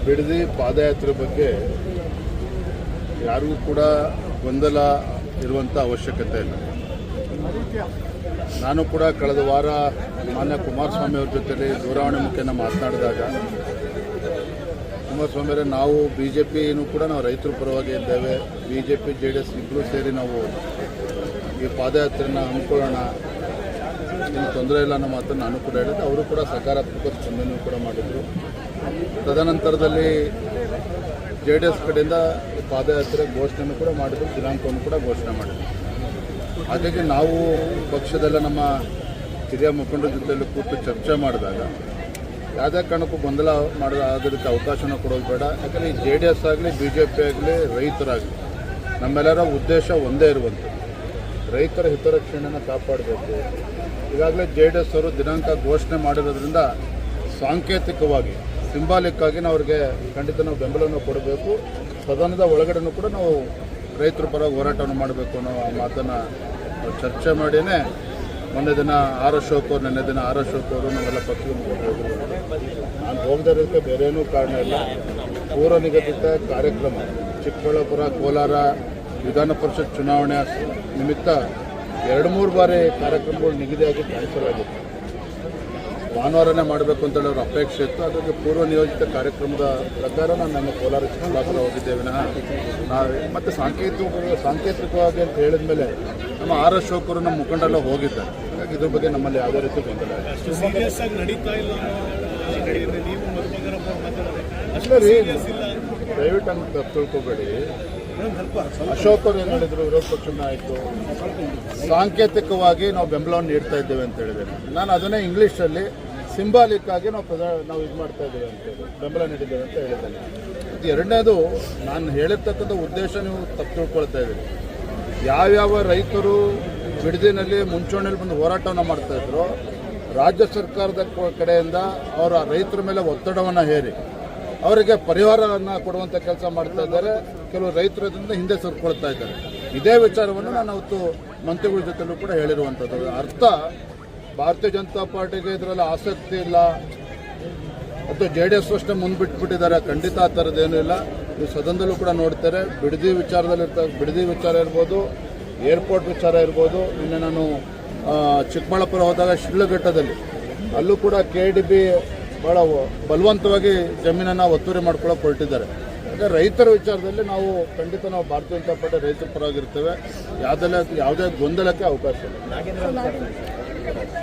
ಬಿಡದಿ ಪಾದಯಾತ್ರೆ ಬಗ್ಗೆ ಯಾರಿಗೂ ಕೂಡ ಗೊಂದಲ ಇರುವಂಥ ಅವಶ್ಯಕತೆ ಇಲ್ಲ. ನಾನು ಕೂಡ ಕಳೆದ ವಾರ ಮಾನ್ಯ ಕುಮಾರಸ್ವಾಮಿ ಅವ್ರ ಜೊತೆಲಿ ದೂರವಾಣಿ ಮುಖೇನ ಮಾತನಾಡಿದಾಗ ಕುಮಾರಸ್ವಾಮಿ ಅವರೇ, ನಾವು BJPನೂ ಕೂಡ ನಾವು ರೈತರ ಪರವಾಗಿ ಇದ್ದೇವೆ, BJP JDS ಇಬ್ಬರೂ ಸೇರಿ ನಾವು ಈ ಪಾದಯಾತ್ರೆನ ಹಮ್ಮಿಕೊಳ್ಳೋಣ, ಏನು ತೊಂದರೆ ಇಲ್ಲ ಅನ್ನೋ ಮಾತನ್ನು ನಾನು ಕೂಡ ಹೇಳಿದ್ದೆ. ಅವರು ಕೂಡ ಸಕಾರಾತ್ಮಕ ಸ್ಪಂದನೆ ಕೂಡ ಮಾಡಿದರು. ತದನಂತರದಲ್ಲಿ JDS ಕಡೆಯಿಂದ ಪಾದಯಾತ್ರೆ ಘೋಷಣೆಯನ್ನು ಕೂಡ ಮಾಡಿದರು, ದಿನಾಂಕವನ್ನು ಕೂಡ ಘೋಷಣೆ ಮಾಡಿದರು. ಹಾಗಾಗಿ ನಾವು ಪಕ್ಷದಲ್ಲ ನಮ್ಮ ಹಿರಿಯ ಮುಖಂಡರ ಜೊತೆಯಲ್ಲಿ ಕೂತು ಚರ್ಚೆ ಮಾಡಿದಾಗ ಯಾವುದೇ ಕಾರಣಕ್ಕೂ ಗೊಂದಲ ಆಗೋದಕ್ಕೆ ಅವಕಾಶನ ಕೊಡೋದು ಬೇಡ. ಯಾಕಂದರೆ ಈ JDS ಆಗಲಿ BJP ಆಗಲಿ ರೈತರಾಗಲಿ ನಮ್ಮೆಲ್ಲರ ಉದ್ದೇಶ ಒಂದೇ ಇರುವಂಥದ್ದು, ರೈತರ ಹಿತರಕ್ಷಣೆಯನ್ನು ಕಾಪಾಡಬೇಕು. ಈಗಾಗಲೇ JDS ಅವರು ದಿನಾಂಕ ಘೋಷಣೆ ಮಾಡಿರೋದ್ರಿಂದ ಸಾಂಕೇತಿಕವಾಗಿ ಸಿಂಬಾಲಿಕ್ ಆಗಿ ನಾವು ಅವ್ರಿಗೆ ಖಂಡಿತ ನಾವು ಬೆಂಬಲವನ್ನು ಕೊಡಬೇಕು. ಸದನದ ಒಳಗಡೆನೂ ಕೂಡ ನಾವು ರೈತರ ಪರವಾಗಿ ಹೋರಾಟವನ್ನು ಮಾಡಬೇಕು ಅನ್ನೋ ಮಾತನ್ನು ಚರ್ಚೆ ಮಾಡಿಯೇ ಮೊನ್ನೆ ದಿನ ಆರ್ ಅಶೋಕ್ ಅವರು ನಮ್ಮೆಲ್ಲ ಪಕ್ಷದ ಮುಖಂಡರು ನಾನು ಹೋಗದೇ ಇರೋದಕ್ಕೆ ಬೇರೆ ಏನೂ ಕಾರಣ ಇಲ್ಲ. ಪೂರ್ವ ನಿಗದಿತ ಕಾರ್ಯಕ್ರಮ ಚಿಕ್ಕಬಳ್ಳಾಪುರ ಕೋಲಾರ ವಿಧಾನ ಪರಿಷತ್ ಚುನಾವಣೆ ನಿಮಿತ್ತ 2-3 ಬಾರಿ ಕಾರ್ಯಕ್ರಮಗಳು ನಿಗದಿಯಾಗಿ ಕ್ಯಾನ್ಸಲ್ ಆಗಿತ್ತು. ಭಾನುವಾರನೇ ಮಾಡಬೇಕು ಅಂತೇಳಿ ಅವ್ರ ಅಪೇಕ್ಷೆ ಇತ್ತು. ಹಾಗಾಗಿ ಪೂರ್ವ ನಿಯೋಜಿತ ಕಾರ್ಯಕ್ರಮದ ಪ್ರಕಾರ ನಾನು ಕೋಲಾರ ಚಿಕ್ಕಬಳ್ಳಾಪುರ ಹೋಗಿದ್ದೇವೆ ವಿನಃ ನಾವು ಮತ್ತು ಸಾಂಕೇತಿಕವಾಗಿ ಅಂತ ಹೇಳಿದ ಮೇಲೆ ನಮ್ಮ ಆರ್ ಅಶೋಕ್ ಅವರು ನಮ್ಮ ಮುಖಂಡರೆಲ್ಲ ಹೋಗಿದ್ದಾರೆ. ಹಾಗಾಗಿ ಇದ್ರ ಬಗ್ಗೆ ನಮ್ಮಲ್ಲಿ ಯಾವುದೇ ರೀತಿ ಗೊಂದಲ ಅಷ್ಟೇ ರೀ. ದಯವಿಟ್ಟು ಹಂಗೆ ತಪ್ಪು ತಿಳ್ಕೊಬೇಡಿ. ಅಶೋಕ್ ಅವರು ಏನು ಹೇಳಿದ್ರು, ವಿರೋಧ ಪಕ್ಷದ ನಾಯಕರು ಸಾಂಕೇತಿಕವಾಗಿ ನಾವು ಬೆಂಬಲವನ್ನು ನೀಡ್ತಾ ಇದ್ದೇವೆ ಅಂತ ಹೇಳಿದ್ದೇನೆ. ನಾನು ಅದನ್ನೇ ಇಂಗ್ಲೀಷಲ್ಲಿ ಸಿಂಬಾಲಿಕ್ ಆಗಿ ನಾವು ಇದು ಮಾಡ್ತಾ ಇದ್ದೇವೆ ಅಂತೇಳಿ ಬೆಂಬಲ ನೀಡಿದ್ದೇವೆ ಅಂತ ಹೇಳಿದ್ದೇನೆ. ಇದು ಎರಡನೇದು, ನಾನು ಹೇಳಿರ್ತಕ್ಕಂಥ ಉದ್ದೇಶ ನೀವು ತಪ್ಪು ತಿಳ್ಕೊಳ್ತಾ ಇದ್ದೀರಿ. ಯಾವ್ಯಾವ ರೈತರು ಬಿಡದಿನಲ್ಲಿ ಮುಂಚೂಣಿಯಲ್ಲಿ ಬಂದು ಹೋರಾಟವನ್ನು ಮಾಡ್ತಾಯಿದ್ರು, ರಾಜ್ಯ ಸರ್ಕಾರದ ಕಡೆಯಿಂದ ಅವರ ರೈತರ ಮೇಲೆ ಒತ್ತಡವನ್ನು ಹೇರಿ ಅವರಿಗೆ ಪರಿಹಾರವನ್ನು ಕೊಡುವಂಥ ಕೆಲಸ ಮಾಡ್ತಾ ಇದ್ದಾರೆ. ಕೆಲವು ರೈತರಿಂದ ಹಿಂದೆ ಸರ್ಕೊಳ್ತಾ ಇದ್ದಾರೆ. ಇದೇ ವಿಚಾರವನ್ನು ನಾನು ಅವತ್ತು ಮಂತ್ರಿಗಳ ಜೊತೆಲೂ ಕೂಡ ಹೇಳಿರುವಂಥದ್ದು. ಅರ್ಥ ಭಾರತೀಯ ಜನತಾ ಪಾರ್ಟಿಗೆ ಇದರಲ್ಲಿ ಆಸಕ್ತಿ ಇಲ್ಲ ಅಥವಾ JDS ಅಷ್ಟೇ ಮುಂದ್ಬಿಟ್ಬಿಟ್ಟಿದ್ದಾರೆ, ಖಂಡಿತ ಆ ಥರದ್ದೇನೂ ಇಲ್ಲ. ನೀವು ಸದನದಲ್ಲೂ ಕೂಡ ನೋಡ್ತಾರೆ, ಬಿಡದಿ ವಿಚಾರ ಇರ್ಬೋದು, ಏರ್ಪೋರ್ಟ್ ವಿಚಾರ ಇರ್ಬೋದು. ನಿನ್ನೆ ನಾನು ಚಿಕ್ಕಬಳ್ಳಾಪುರ ಹೋದಾಗ ಶಿಡ್ಲಘಟ್ಟದಲ್ಲಿ ಅಲ್ಲೂ ಕೂಡ KDB ಭಾಳ ಬಲವಂತವಾಗಿ ಜಮೀನನ್ನು ಒತ್ತುವರಿ ಮಾಡ್ಕೊಳ್ಳೋಕೆ ಹೊರಟಿದ್ದಾರೆ. ಯಾಕಂದರೆ ರೈತರ ವಿಚಾರದಲ್ಲಿ ನಾವು ಖಂಡಿತ ನಾವು ಭಾರತೀಯ ಜನತಾ ಪಾರ್ಟಿ ರೈತರ ಪರವಾಗಿರ್ತೇವೆ. ಯಾವುದೇ ಗೊಂದಲಕ್ಕೆ ಅವಕಾಶ ಇಲ್ಲ.